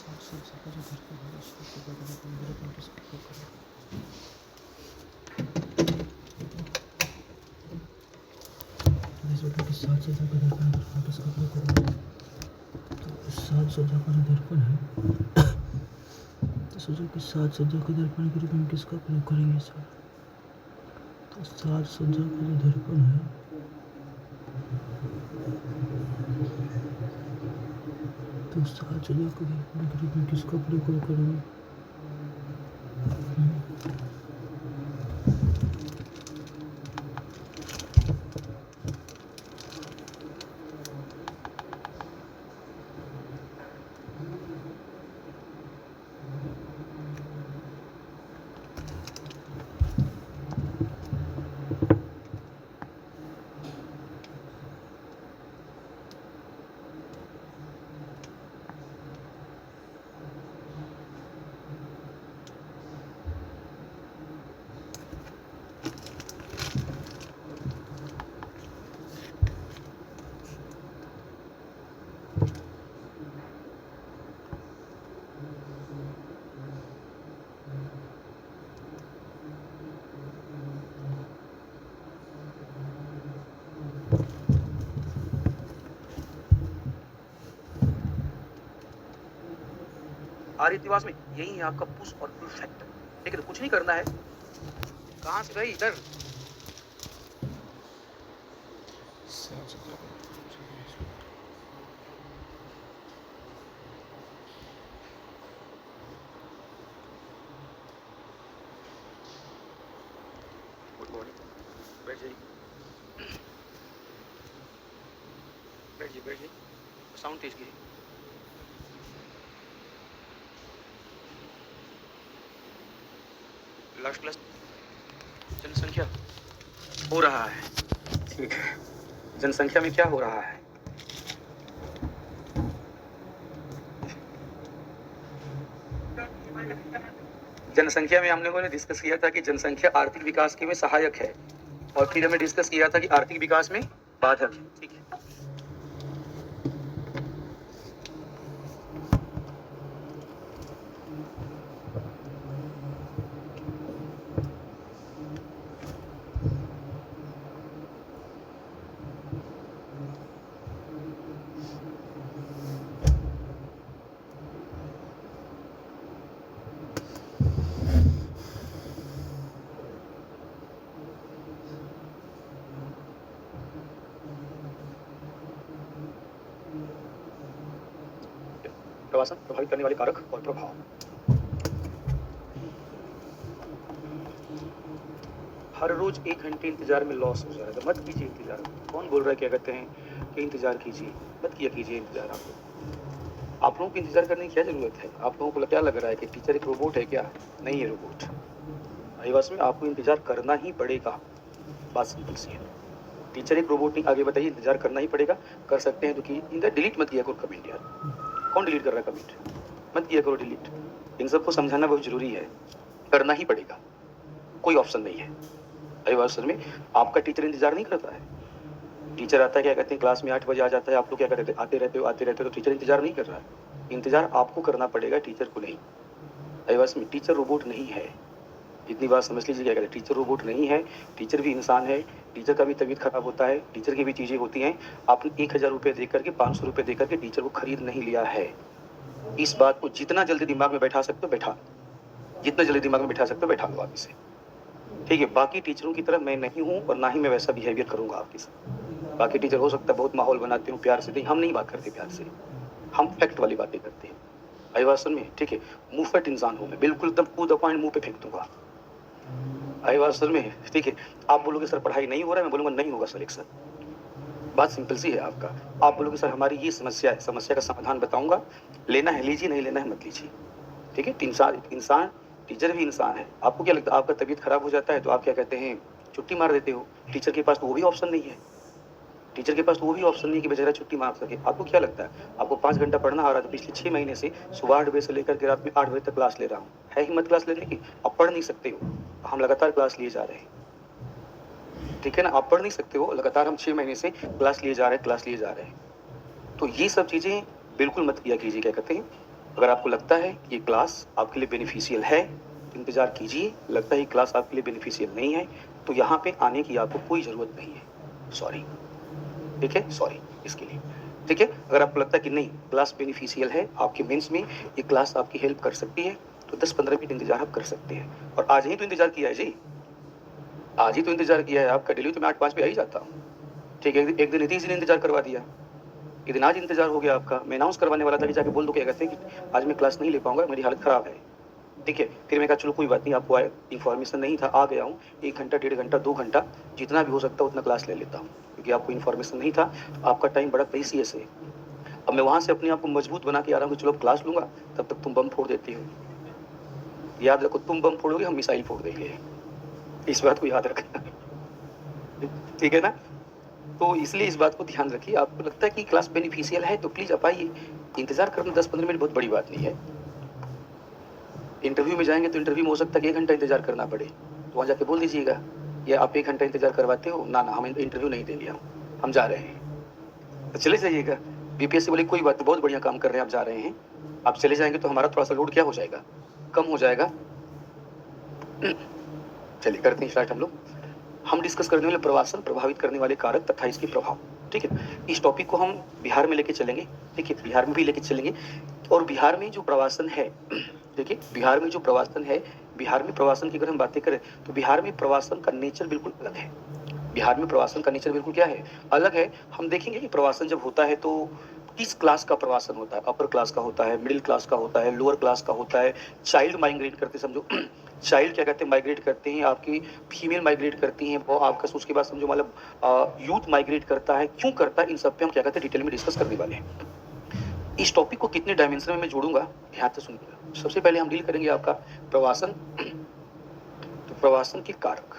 सात सज्जा का जो दर्पण है उसको पूजा करने के लिए दर्पण किसका उपयोग करें। तो सोचो कि सात सज्जा का दर्पण किसका उपयोग करेंगे। तो सात सज्जा का जो दर्पण है तो सोचो कि सात सज्जा के दर्पण के रूप में किसका प्रयोग करेंगे सर। तो सात सज्जा का जो दर्पण है तो सात सज्जा के दर्पण के रूप में किसका प्रयोग करेंगे। आर्य इतिहास में यही है आपका पुश और पुल फैक्टर। ठीक है, तो कुछ नहीं करना है। कहां से भाई इधर गुड मॉर्निंग। बैठ जाइए बैठ जाइए साउंड तेज कीजिए। लास्ट क्लास जनसंख्या हो रहा है। ठीक है, जनसंख्या में क्या हो रहा है। जनसंख्या में हम लोगों ने डिस्कस किया था कि जनसंख्या आर्थिक विकास के में सहायक है और फिर हमने डिस्कस किया था कि आर्थिक विकास में बाधक है। ठीक है, प्रवासन प्रभावित करने वाले कारक और प्रभाव। हर रोज 1 घंटे इंतजार में लॉस हो जाएगा। मत कीजिए इंतजार। कौन बोल रहा है क्या कहते हैं कि इंतजार कीजिए, मत किया कीजिए इंतजार। आप लोगों को इंतजार करने की क्या जरूरत है। आप लोगों को क्या लग रहा है कि टीचर एक रोबोट है क्या। नहीं है रोबोट। बस में आपको इंतजार करना ही पड़ेगा। बात सिंपल सी है। टीचर एक रोबोट नहीं। आगे बताइए, इंतजार करना ही पड़ेगा। कर सकते हैं तो कि इंतजार डिलीट मत किया करो कमेंट यार। कौन डिलीट कर रहा है कमेंट। मत किया करो डिलीट। इन सबको समझाना बहुत जरूरी है। करना ही पड़ेगा, कोई ऑप्शन नहीं है। असल में आपका टीचर इंतजार नहीं करता है। टीचर आता है क्या कहते हैं क्लास में 8 बजे आ जाता है। आप लोग क्या करते हैं आते रहते हो तो टीचर इंतजार नहीं कर रहा है। इंतजार आपको करना पड़ेगा, टीचर को नहीं। असल में टीचर रोबोट नहीं है। इतनी बात समझ लीजिए। क्या कहते हैं टीचर रोबोट नहीं है। टीचर भी इंसान है। टीचर का भी तबीयत खराब होता है। टीचर की भी चीजें होती हैं। आपने 1000 रुपये देकर के 500 रुपये देकर के टीचर को खरीद नहीं लिया है। इस बात को जितना जल्दी दिमाग में बैठा सकते हो बैठा, जितना जल्दी दिमाग में बैठा सकते हो बैठा लो आप इसे। ठीक है, बाकी टीचरों की तरह मैं नहीं हूँ और ना ही मैं वैसा बिहेवियर करूंगा आपके साथ। बाकी टीचर हो सकता है बहुत माहौल बनाते हो प्यार से, नहीं हम नहीं बात करते प्यार से। हम फैक्ट वाली बातें करते हैं। अभिवासन में ठीक है, मुंहफट इंसान हूं मैं, बिल्कुल एकदम टू द पॉइंट मुंह पे फेंक दूंगा। अभिवासन में ठीक है, आप बोलोगे सर पढ़ाई नहीं हो रहा है, मैं बोलूंगा नहीं होगा सर। एक सर बात सिंपल सी है आपका। आप बोलोगे सर हमारी ये समस्या है, समस्या का समाधान बताऊंगा, लेना है लीजिए, नहीं लेना है मत लीजिए। ठीक है, इंसान टीचर भी इंसान है। आपको क्या लगता है आपका तबीयत खराब हो जाता है तो आप क्या कहते हैं छुट्टी मार देते हो। टीचर के पास तो वो भी ऑप्शन नहीं है। टीचर के पास तो वो भी ऑप्शन नहीं कि बेचारा छुट्टी मार सके। आपको क्या लगता है आपको 5 घंटा पढ़ना आ रहा है तो पिछले 6 महीने से सुबह 8 बजे से लेकर के रात में 8 बजे तक क्लास ले रहा हूँ। है हिम्मत क्लास लेने की। आप पढ़ नहीं सकते हो। हम लगातार क्लास लिए जा रहे हैं। ठीक है ना, आप पढ़ नहीं सकते हो। लगातार हम 6 महीने से क्लास लिए जा रहे हैं। तो ये सब चीजें बिल्कुल मत किया कीजिए। क्या कहते हैं अगर आपको लगता है ये क्लास आपके लिए बेनिफिशियल है तो इंतज़ार कीजिए, लगता है ये क्लास आपके लिए बेनिफिशियल नहीं है तो यहाँ पे आने की आपको कोई ज़रूरत नहीं है। सॉरी, ठीक है, सॉरी इसके लिए, ठीक है। अगर आपको लगता है कि नहीं क्लास बेनिफिशियल है, आपके मेंस में ये क्लास आपकी हेल्प कर सकती है, तो 10-15 मिनट इंतजार आप कर सकते हैं। और आज ही तो इंतजार किया है जी, आज ही तो इंतजार किया है आपका। डेली तो मैं 8-5 पे आ ही जाता हूँ, ठीक है। एक दिन नीतीश ने इंतजार करवा दिया, एक दिन आज इंतजार हो गया आपका। मैं अनाउंस करवाने वाला था कि जाके बोल दो क्या कहते हैं कि आज मैं क्लास नहीं ले पाऊंगा, मेरी हालत खराब है, ठीक है। फिर मैं कहा चलो कोई बात नहीं, आपको इन्फॉर्मेशन नहीं था, आ गया हूँ, 1 घंटा 1.5 घंटा 2 घंटा जितना भी हो सकता है उतना क्लास ले लेता हूँ, क्योंकि आपको इन्फॉर्मेशन नहीं था, आपका टाइम बड़ा प्रीसियस है। अब मैं वहाँ से अपने आप को मजबूत बना के आ रहा हूँ कि चलो क्लास लूंगा, तब तक तुम बम फोड़ देती हो। याद रखो, तुम बम फोड़ोगे हम मिसाइल फोड़ देंगे, इस बात को याद रखना, ठीक है ना। तो इसलिए इस बात को ध्यान रखिए। आपको लगता है कि क्लास बेनिफिशियल है तो प्लीज आप आइए, इंतजार करना 10-15 मिनट बहुत बड़ी बात नहीं है। इंटरव्यू में जाएंगे तो इंटरव्यू में हो सकता है कि 1 घंटा इंतजार करना पड़े, तो वहाँ जाके बोल दीजिएगा ये आप 1 घंटा इंतजार करवाते हो ना, हम इंटरव्यू नहीं देंगे, हम जा रहे हैं, तो चले जाइएगा। बीपीएससी बोले कोई बात, बहुत बढ़िया काम कर रहे हैं, आप जा रहे हैं, आप चले जाएंगे तो हमारा थोड़ा सा लोड क्या हो जाएगा, कम हो जाएगा। चलिए करते हैं स्टार्ट हम लोग। हम डिस्कस करने वाले प्रवासन प्रभावित करने वाले कारक तथा इसके प्रभाव, ठीक है। इस टॉपिक को हम बिहार में लेके चलेंगे, ठीक है, बिहार में भी लेके चलेंगे। और बिहार में जो प्रवासन है, देखिए बिहार में जो प्रवासन है, बिहार में प्रवासन की अगर हम बातें करें तो बिहार में प्रवासन का नेचर बिल्कुल अलग है। बिहार में प्रवासन का नेचर बिल्कुल क्या है, अलग है। हम देखेंगे कि प्रवासन जब होता है तो किस क्लास का प्रवासन होता है, अपर क्लास का होता है, मिडिल क्लास का होता है, लोअर क्लास का होता है, चाइल्ड माइग्रेट करते समझो, चाइल्ड क्या कहते हैं माइग्रेट करते हैं, आपकी फीमेल माइग्रेट करती हैं, वो आपका उसके बाद समझो मतलब यूथ माइग्रेट करता है, क्यों करता है, इन सब पे हम क्या कहते हैं डिटेल में डिस्कस करने वाले हैं। इस टॉपिक को कितने डायमेंशन में मैं जोड़ूंगा, ध्यान से सुनिएगा। सबसे पहले हम डील करेंगे आपका प्रवासन, तो प्रवासन के कारक।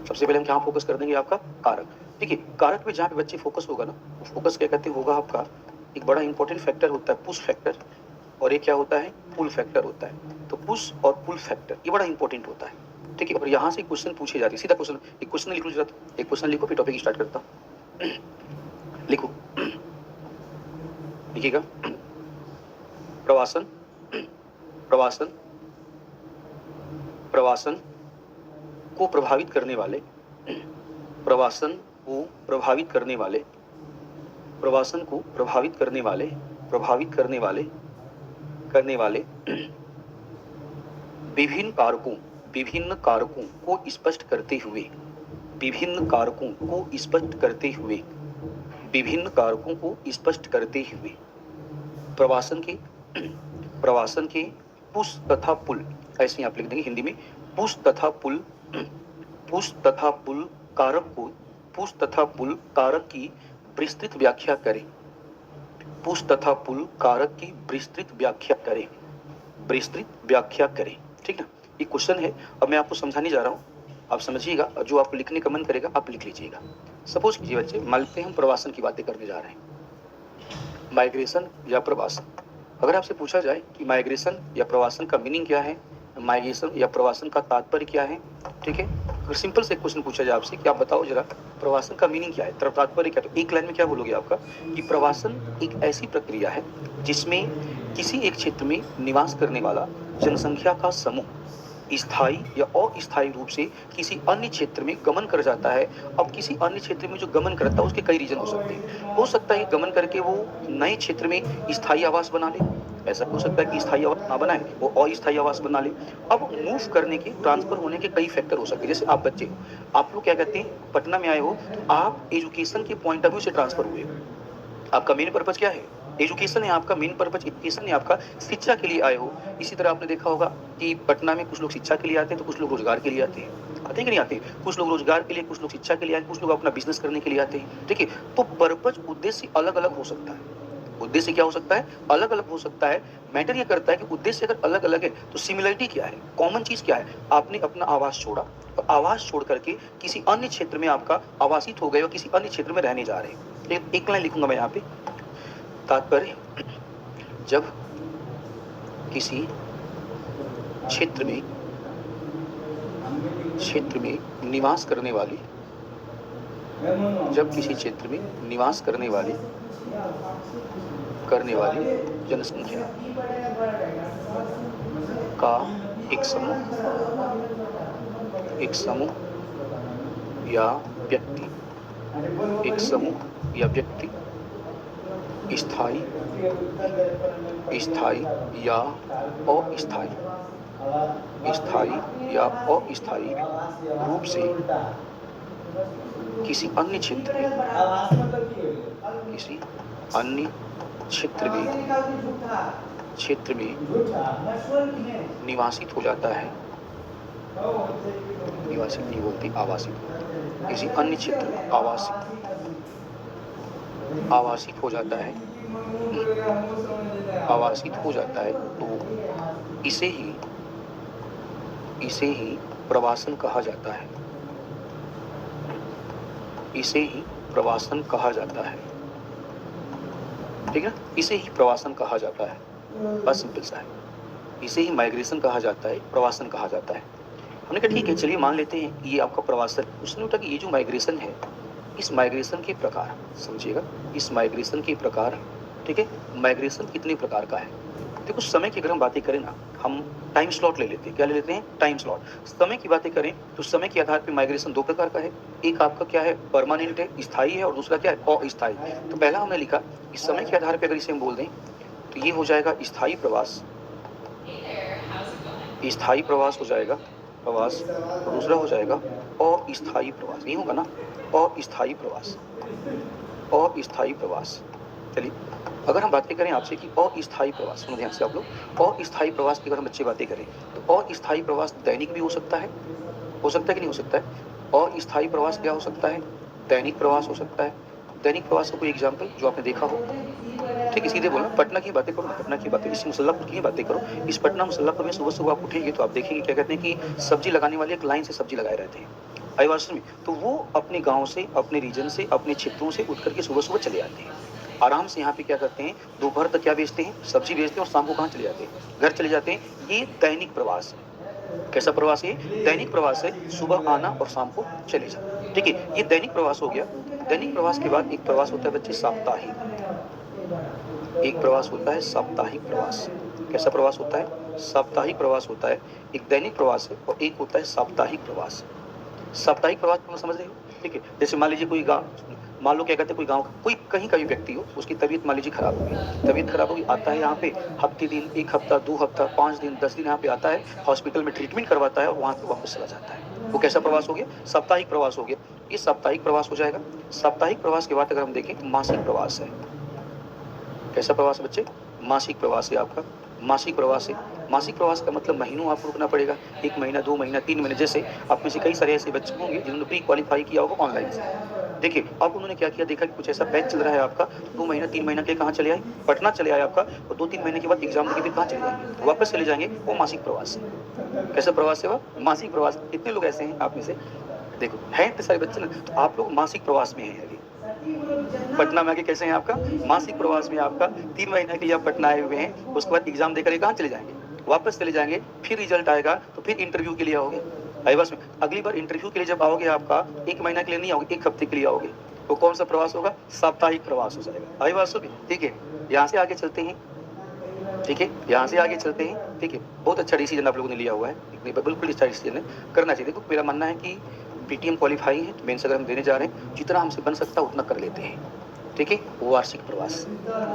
सबसे पहले हम क्या फोकस कर देंगे, आपका कारक, ठीक है। कारक पे जहाँ पे बच्चे फोकस होगा ना, फोकस क्या कहते हैं होगा आपका, एक बड़ा इंपॉर्टेंट फैक्टर होता है पुश फैक्टर, और एक क्या होता है पुल फैक्टर होता है। तो पुश और पुल फैक्टर ये बड़ा इंपॉर्टेंट होता है, ठीक है। और यहाँ से क्वेश्चन पूछे जाते हैं, सीधा क्वेश्चन, एक क्वेश्चन लिखो जरा, एक क्वेश्चन लिखो फिर टॉपिक स्टार्ट करता हूँ। लिखो, लिखिएगा, प्रवासन, प्रवासन, प्रवासन को प्रभावित करने वाले, प्रवासन को प्रभावित करने वाले, प्रवासन को प्रभावित करने वाले, प्रभावित करने वाले, करने वाले विभिन्न कारकों, विभिन्न कारकों को स्पष्ट करते हुए, विभिन्न कारकों को स्पष्ट करते हुए, विभिन्न कारकों को स्पष्ट करते हुए प्रवासन के, प्रवासन के पुश तथा पुल, ऐसे आप लिख देंगे हिंदी में, पुश तथा पुल, पुश तथा पुल कारक को, पुश तथा पुल कारक की विस्तृत व्याख्या करें, पुश तथा पुल कारक की विस्तृत व्याख्या करें, विस्तृत व्याख्या करें, ठीक है। ये क्वेश्चन है, अब मैं आपको समझाने जा रहा हूँ, आप समझिएगा, जो आपको लिखने का मन करेगा आप लिख लीजिएगा। सपोज कीजिए बच्चे, मान लेते हैं हम प्रवासन की बातें करने जा रहे हैं, माइग्रेशन या प्रवासन। अगर आपसे पूछा जाए कि माइग्रेशन या प्रवासन का मीनिंग क्या है, माइग्रेशन या प्रवासन का तात्पर्य क्या है, ठीक है। अगर सिंपल से क्वेश्चन पूछा जाए आपसे कि आप बताओ जरा प्रवासन का मीनिंग क्या है, तात्पर्य क्या, तो एक लाइन में क्या बोलोगे आपका कि प्रवासन एक ऐसी प्रक्रिया है जिसमें किसी एक क्षेत्र में निवास करने वाला जनसंख्या का समूह स्थायी या अस्थायी रूप से किसी अन्य क्षेत्र में गमन कर जाता है। अब किसी अन्य क्षेत्र में जो गमन करता है उसके कई रीजन हो सकते हैं, हो सकता है गमन करके वो नए क्षेत्र में स्थायी आवास बना ले, ऐसा हो सकता है कि स्थायी आवास ना बनाए, वो अस्थायी आवास बना ले। अब मूव करने के, ट्रांसफर होने के कई फैक्टर हो सकते हैं। जैसे आप बच्चे हो, आप लोग क्या कहते हैं पटना में आए हो, तो आप एजुकेशन के पॉइंट ऑफ व्यू से ट्रांसफर हुए हो, आपका मेन पर्पज क्या है, एजुकेशन है आपका मेन पर्पज, एजुकेशन है आपका, शिक्षा के लिए आए हो। इसी तरह आपने देखा होगा कि पटना में कुछ लोग शिक्षा के लिए आते हैं तो कुछ लोग रोजगार के लिए आते हैं, आते हैं कि नहीं आते, कुछ लोग रोजगार के लिए, कुछ लोग शिक्षा के लिए आते हैं, कुछ लोग अपना बिजनेस करने के लिए आते हैं, ठीक है। तो पर्पज, उद्देश्य अलग अलग हो सकता है, उद्देश्य क्या हो सकता है, अलग अलग हो सकता है। मैटर ये करता है कि उद्देश्य अगर अलग अलग है तो सिमिलरिटी क्या है, कॉमन चीज क्या है, आपने अपना आवास छोड़ा और आवास छोड़ करके किसी अन्य क्षेत्र में आपका आवासित हो गए और किसी अन्य क्षेत्र में रहने जा रहे हैं। एक लाइन लिखूंगा मैं यहाँ पे, तात्पर्य, जब किसी क्षेत्र में निवास करने वाली, जब किसी क्षेत्र में निवास करने वाली करने वाली जनसंख्या का एक समूह या व्यक्ति, एक समूह या व्यक्ति स्थायी या अस्थायी, रूप से किसी अन्य क्षेत्र में निवासित हो जाता है, निवासित नहीं बोलते, आवासित, किसी अन्य क्षेत्र में आवासित हो जाता है, तो इसे ही प्रवासन कहा जाता है, ठीक है ना, इसे ही प्रवासन कहा जाता है, बस सिंपल सा है, इसे ही माइग्रेशन कहा जाता है, प्रवासन कहा जाता है। हमने कहा ठीक है, चलिए मान लेते हैं ये आपका प्रवासन। उसने उठा कि ये जो माइग्रेशन है, इस माइग्रेशन के प्रकार समझिएगा, इस माइग्रेशन के प्रकार, ठीक है, माइग्रेशन कितने प्रकार का है। देखो समय की अगर हम बातें करें ना, हम टाइम स्लॉट ले लेते हैं, क्या ले लेते हैं, टाइम स्लॉट। समय की बातें करें तो समय के आधार पर माइग्रेशन दो प्रकार का है, एक आपका क्या है, परमानेंट है, स्थायी है, और दूसरा क्या है, अस्थायी। तो पहला हमने लिखा इस समय के आधार पर अगर इसे हम बोल दें तो ये हो जाएगा स्थायी प्रवास, हो जाएगा प्रवास, और दूसरा हो जाएगा अस्थायी प्रवास, नहीं होगा ना, अस्थायी प्रवास। चलिए अगर हम बातें करें आपसे कि अस्थायी प्रवास, सुनो ध्यान से आप लोग, अस्थायी प्रवास की अगर हम बच्चे बातें करें तो अस्थायी प्रवास दैनिक भी हो सकता है कि नहीं हो सकता है। अस्थायी प्रवास क्या हो सकता है, दैनिक प्रवास हो सकता है। दैनिक प्रवास का कोई एग्जाम्पल जो आपने देखा हो, ठीक है, सीधे बोलना, पटना की बातें करो, पटना की बातें, इस मुसल्लापुर की बातें करो। इस पटना मुसल्लापुर में सुबह सुबह आप उठेंगे तो आप देखेंगे क्या कहते हैं कि सब्जी लगाने वाले एक लाइन से सब्जी लगाए रहते हैं आईवासन में, तो वो अपने गांव से, अपने रीजन से, अपने क्षेत्रों से उठ करके सुबह सुबह चले आते हैं, आराम से यहाँ पे क्या करते हैं, दोपहर तक क्या बेचते हैं, सब्जी बेचते हैं, और शाम को कहाँ चले जाते हैं, घर चले जाते हैं। ये दैनिक प्रवास है। कैसा प्रवास है, दैनिक प्रवास है, सुबह आना और शाम को चले जाना, ठीक है, ये दैनिक प्रवास हो गया। दैनिक प्रवास के बाद एक प्रवास होता है बच्चे साप्ताहिक, एक प्रवास होता है साप्ताहिक प्रवास। कैसा प्रवास होता है, साप्ताहिक प्रवास होता है। एक दैनिक प्रवास है और एक होता है साप्ताहिक प्रवास। साप्ताहिक प्रवास तुम समझ रहे हो, ठीक है। जैसे मान लीजिए कोई गाँव, मान लो क्या कहते हैं, कोई गांव, कोई कहीं का भी व्यक्ति हो, उसकी तबीयत मान लीजिए खराब होगी, आता है यहाँ पे हफ्ते दिन, एक हफ्ता, 2 हफ्ता, 5 दिन, 10 दिन यहाँ पे आता है, हॉस्पिटल में ट्रीटमेंट करवाता है और वहाँ से वापस चला जाता है। वो कैसा प्रवास हो गया, साप्ताहिक प्रवास हो गया। ये साप्ताहिक प्रवास हो जाएगा। साप्ताहिक प्रवास के बाद अगर हम देखें मासिक प्रवास है। कैसा प्रवास बच्चे, मासिक प्रवास है आपका, मासिक प्रवास है। मासिक प्रवास का मतलब महीनों आपको रुकना पड़ेगा, 1 महीना, 2 महीना, 3 महीने। जैसे आप में से कई सारे ऐसे बच्चे होंगे जिन्होंने प्री क्वालिफाई किया होगा ऑनलाइन से, देखिए अब उन्होंने क्या किया, देखा कि कुछ ऐसा बैच चल रहा है आपका, 2 महीना 3 महीना के लिए कहाँ चले आए, पटना चले आए आपका, और 2-3 महीने के बाद एग्जाम देके फिर कहाँ चले जाएंगे, वापस चले जाएंगे। वो मासिक प्रवास है। कैसा प्रवास है, वो मासिक प्रवास। कितने लोग ऐसे हैं आप में से, देखो हैं इतने सारे बच्चे ना, तो आप लोग मासिक प्रवास में हैं अभी। पटना में आके कैसे हैं, आपका मासिक प्रवास में, आपका 3 महीने के लिए आप पटना आए हुए हैं, उसके बाद एग्जाम देकर कहाँ चले जाएंगे, वापस चले जाएंगे। फिर रिजल्ट आएगा तो फिर इंटरव्यू के लिए आओगे आईवास में। अगली बार इंटरव्यू के लिए जब आओगे, आपका 1 महीना के लिए नहीं आओगे, 1 हफ्ते के लिए आओगे। वो कौन सा प्रवास होगा, साप्ताहिक प्रवास हो जाएगा आईवास में, ठीक है। यहाँ से आगे चलते हैं, ठीक है, यहाँ से आगे चलते हैं, ठीक है। बहुत अच्छा डिसीजन आप लोगों ने लिया हुआ है, बिल्कुल अच्छा डिसीजन है, करना चाहिए। देखो मेरा मानना है कि पीटीएम क्वालिफाई है, मेंस अगर हम देने जा रहे हैं, जितना हमसे बन सकता है उतना कर लेते हैं, ठीक है। वो वार्षिक प्रवास,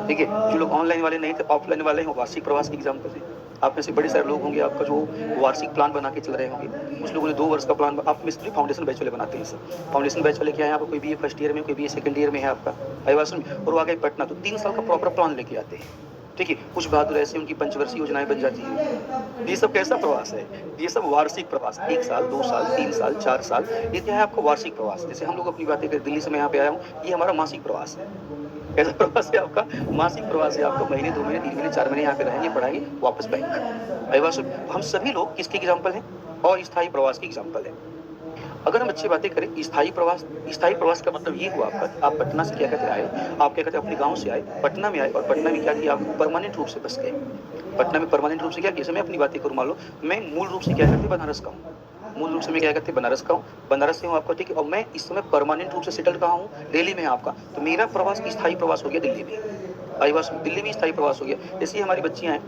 ठीक है। जो लोग ऑनलाइन वाले नहीं थे, ऑफलाइन वाले हैं, वो वार्षिक प्रवास की एग्जाम कर रहे हैं। आप में से बड़े सारे लोग होंगे आपका जो वार्षिक प्लान बना के चल रहे होंगे। कुछ लोगों ने 2 वर्ष का प्लान, आप में से फाउंडेशन बैच वाले बनाते हैं सर। फाउंडेशन बैच वाले क्या है, आपको कोई बीए फर्स्ट ईयर में, कोई बीए सेकंड ईयर में है आपका आईवास में, और वो आगे पटना, तो 3 साल का प्रॉपर प्लान लेके आते हैं, ठीक है। कुछ बहादुर ऐसे उनकी पंचवर्षीय योजनाएं बन जाती हैं। ये सब कैसा प्रवास है, ये सब वार्षिक प्रवास, 1 साल, 2 साल, 3 साल, 4 साल, ये क्या है आपका वार्षिक प्रवास। जैसे हम लोग अपनी बातें करें, दिल्ली से मैं यहाँ पे आया हूँ, ये हमारा मासिक प्रवास है। कैसा प्रवास है आपका, मासिक प्रवास है आपका। महीने, 2 महीने, 3 महीने, 4 महीने यहाँ पे रहेंगे, पढ़ाएंगे, वापस बैंक आईवास। हम सभी लोग किसके एग्जाम्पल हैं, और स्थायी प्रवास की एग्जाम्पल है। अगर हम अच्छी बातें करें, स्थायी प्रवास का मतलब ये हुआ आपका, आप पटना से क्या कहते आए, आप क्या कहते हैं अपने गांव से आए, पटना में आए, और पटना में क्या किया, आप परमानेंट रूप से बस गए। पटना में परमानेंट रूप से क्या, जैसे मैं अपनी बातें करूँ, मान लो मैं मूल रूप से क्या करते बनारस का हूँ, मूल रूप से मैं क्या कहते हैं बनारस का हूँ, बनारस से हूँ आपका, ठीक है। और मैं इस समय परमानेंट रूप से सेटल कहाँ हूँ, दिल्ली में है आपका, तो मेरा प्रवास स्थायी प्रवास हो गया दिल्ली में आई बात समझ, दिल्ली में स्थायी प्रवास हो गया। जैसे ये हमारी बच्चियां हैं,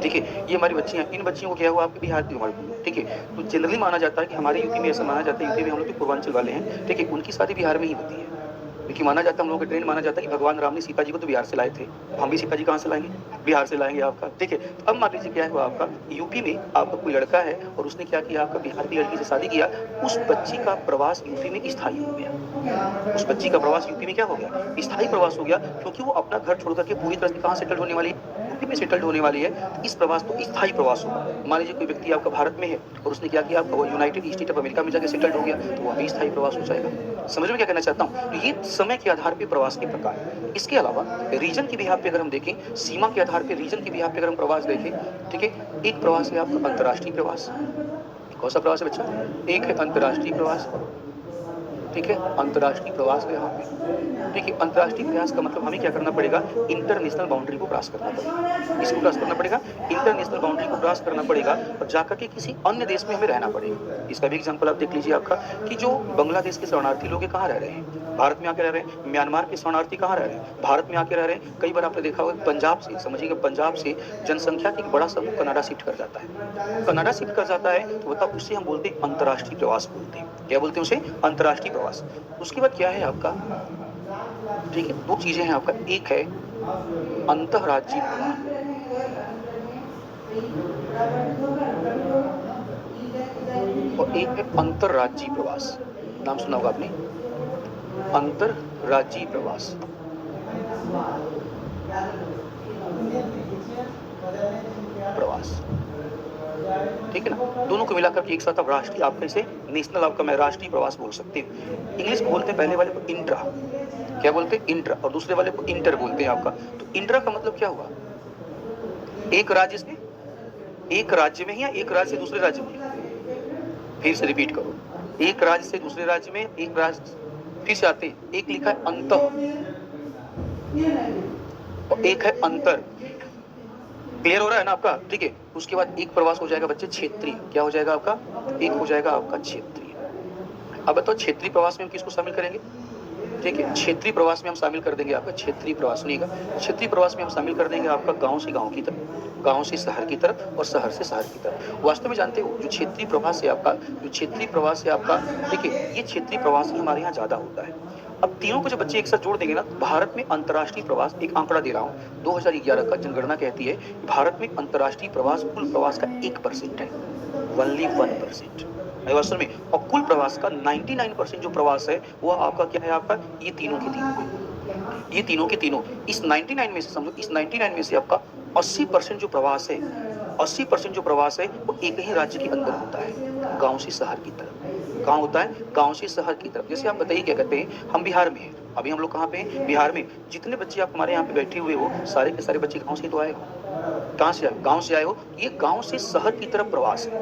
ठीक है, ये हमारी बच्चियां हैं, इन बच्चियों को क्या हुआ आपके बिहार की हमारे, ठीक है। तो जनरली माना जाता है कि हमारे यूपी में ऐसा माना जाता है, यूपी में हम लोग जो पूर्वांचल वाले हैं, ठीक है, उनकी शादी बिहार में ही होती है। देखिए माना जाता है, हम लोगों का ट्रेंड माना जाता है कि भगवान राम ने सीता जी को तो बिहार से लाए थे, हम भी सीता जी कहाँ से लाएंगे, बिहार से लाएंगे आपका, ठीक है। तो अब मान लीजिए क्या हुआ आपका, यूपी में आपका कोई लड़का है और उसने क्या किया, आपका बिहार की लड़की से शादी किया, उस बच्ची का प्रवास यूपी में स्थायी हो गया। उस बच्ची का प्रवास यूपी में क्या हो गया, स्थायी प्रवास हो गया, क्योंकि वो अपना घर छोड़ करके पूरी तरह से कहाँ सेटल होने वाली है, यूपी में सेटल्ड होने वाली है। तो इस प्रवास तो स्थायी प्रवास होगा। मान लीजिए कोई व्यक्ति आपका भारत में है और उसने क्या किया, आपका वो यूनाइटेड स्टेट ऑफ अमेरिका में जाकर सेटल्ड हो गया, तो वह भी स्थायी प्रवास हो जाएगा। समझ में क्या कहना चाहता हूँ, तो ये समय के आधार पर प्रवास के प्रकार। इसके अलावा रीजन की बिहार पे अगर हम देखें, सीमा के आधार पर रीजन की बिहार पे अगर हम प्रवास देखें, ठीक है, एक प्रवास है आपका अंतर्राष्ट्रीय प्रवास। कौन सा प्रवास है बच्चा, एक है अंतर्राष्ट्रीय प्रवास, ठीक है, अंतर्राष्ट्रीय प्रवास है यहाँ पे, ठीक है। अंतर्राष्ट्रीय प्रयास का मतलब हमें क्या करना पड़ेगा, इंटरनेशनल बाउंड्री को क्रॉस करना पड़ेगा। इसको क्रॉस करना पड़ेगा, इंटरनेशनल बाउंड्री को क्रॉस करना पड़ेगा और जाकर के किसी अन्य देश में हमें रहना पड़ेगा। इसका भी एग्जांपल आप देख लीजिए आपका, कि जो बांग्लादेश के शरणार्थी लोग कहाँ रह रहे हैं, भारत में आके रह रहे हैं। म्यांमार के शरणार्थी कहाँ रह रहे हैं, भारत में आके रह रहे हैं। कई बार आपने देखा होगा पंजाब से, समझिएगा पंजाब से जनसंख्या की बड़ा समूह कनाडा शिफ्ट कर जाता है, कनाडा शिफ्ट कर जाता है, तो बताओ उसे हम बोलते हैं अंतर्राष्ट्रीय प्रवास बोलते हैं। क्या बोलते हैं उसे, अंतर्राष्ट्रीय प्रवास। उसके बाद क्या है आपका, ठीक है, दो चीजें हैं आपका, एक है अंतर्राज्यीय प्रवास और एक है अंतर्राज्यीय प्रवास। नाम सुना होगा आपने, अंतर्राज्यीय प्रवास। प्रवास, ठीक है ना, दोनों को मिलाकर के एक साथ आप राष्ट्रीय, आपका इसे नेशनल, आपका मैं राष्ट्रीय प्रवास बोल सकते हैं। इंग्लिश बोलते हैं पहले वाले को इंट्रा, क्या बोलते हैं, इंट्रा, और दूसरे वाले को इंटर बोलते हैं आपका। तो इंट्रा का मतलब क्या हुआ, एक राज्य से, एक राज्य में ही या एक राज्य से दूसरे राज्य में, फिर से रिपीट करो, एक राज्य से दूसरे राज्य में, एक राज्य, फिर से आते, एक लिखा है अंतः और एक है अंतर। क्लियर हो रहा है ना आपका, ठीक है। उसके बाद एक प्रवास हो जाएगा बच्चे क्षेत्रीय, क्या हो जाएगा आपका, एक हो जाएगा आपका क्षेत्रीय। अब बताओ क्षेत्रीय प्रवास में हम किसको शामिल करेंगे, ठीक है, क्षेत्रीय प्रवास में हम शामिल कर देंगे आपका क्षेत्रीय प्रवास, सुनिएगा, क्षेत्रीय प्रवास में हम शामिल कर देंगे आपका गांव से गांव की तरफ, गांव से शहर की तरफ और शहर से शहर की तरफ। वास्तव में जानते हो जो क्षेत्रीय प्रवास है आपका, जो क्षेत्रीय प्रवास है आपका, ठीक है, ये क्षेत्रीय प्रवास ही हमारे यहाँ ज्यादा होता है। अब तीनों को जब बच्चे एक साथ जोड़ देंगे ना, भारत में अंतर्राष्ट्रीय प्रवास, एक आंकड़ा दे रहा हूँ, 2011 का जनगणना कहती है भारत में अंतर्राष्ट्रीय प्रवास कुल प्रवास का 1% है, ओनली 1%। अवसर में, और कुल प्रवास का 99% जो प्रवास है वो आपका क्या है, आपका ये तीनों के तीनों, ये तीनों के तीनों। इस 99 में से समझो, इस 99 में से आपका 80% जो प्रवास है, 80% जो प्रवास है वो एक ही राज्य के अंदर होता है, गांव से शहर की तरफ। कहाँ होता है, गांव से शहर की तरफ। जैसे आप बताइए क्या कहते हैं, हम बिहार में हैं, अभी हम लोग कहाँ पे हैं, बिहार में। जितने बच्चे आप हमारे यहाँ पे बैठे हुए हो, सारे के सारे बच्चे गाँव से तो आए हो, कहाँ से आए, गाँव से आए हो। ये गाँव से शहर की तरफ प्रवास है,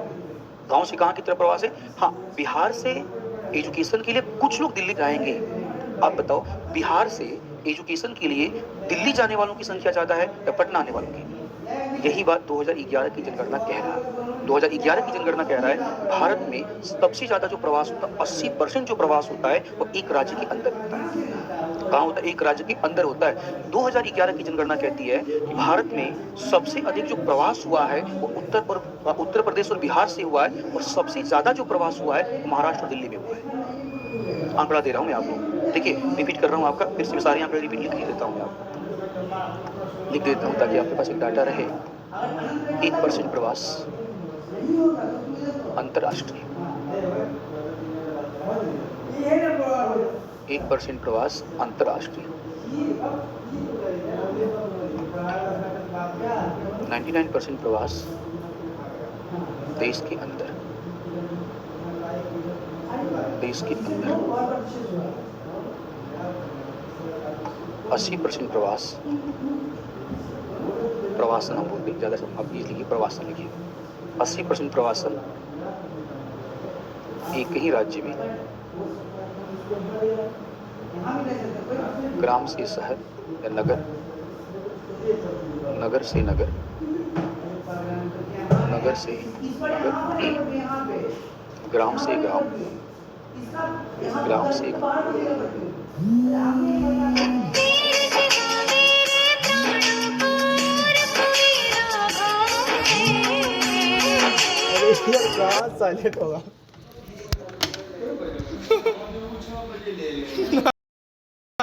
गांव से कहां की तरफ प्रवास है। हाँ, बिहार से एजुकेशन के लिए कुछ लोग दिल्ली जाएंगे। आप बताओ, बिहार से एजुकेशन के लिए दिल्ली जाने वालों की संख्या ज्यादा है या पटना आने वालों की? यही बात 2011 की जनगणना कह रहा है। 2011 की जनगणना कह रहा है भारत में सबसे ज्यादा जो प्रवास होता है, 80% जो प्रवास होता है वो एक राज्य के अंदर होता है। कहाँ होता है, एक राज्य के अंदर होता है। 2011 की जनगणना कहती है कि भारत में सबसे अधिक जो प्रवास हुआ है वो उत्तर प्रदेश और बिहार से हुआ है, और सबसे ज्यादा जो प्रवास हुआ है महाराष्ट्र और दिल्ली में हुआ है। आंकड़ा दे रहा हूं मैं आपको, देखिए रिपीट कर रहा हूं आपका, फिर से सारे आंकड़े रिपीट लिख देता हूं मैं आपको, लिख देता हूं ताकि आपके पास एक डाटा रहे। 1% प्रवास अंतरराष्ट्रीय, 1% प्रवास अंतरराष्ट्रीय, 99% प्रवास देश के अंदर, देश के अंदर, 80% प्रवास, प्रवासन हम बोलते हैं ज्यादा, आप ये लिखिए प्रवासन लिखिए, 80% प्रवासन एक ही राज्य में, ग्राम से शहर या नगर, नगर से नगर, नगर से नगर, ग्राम से गांव, ग्राम से गांव। यार कहाँ साइलेंट होगा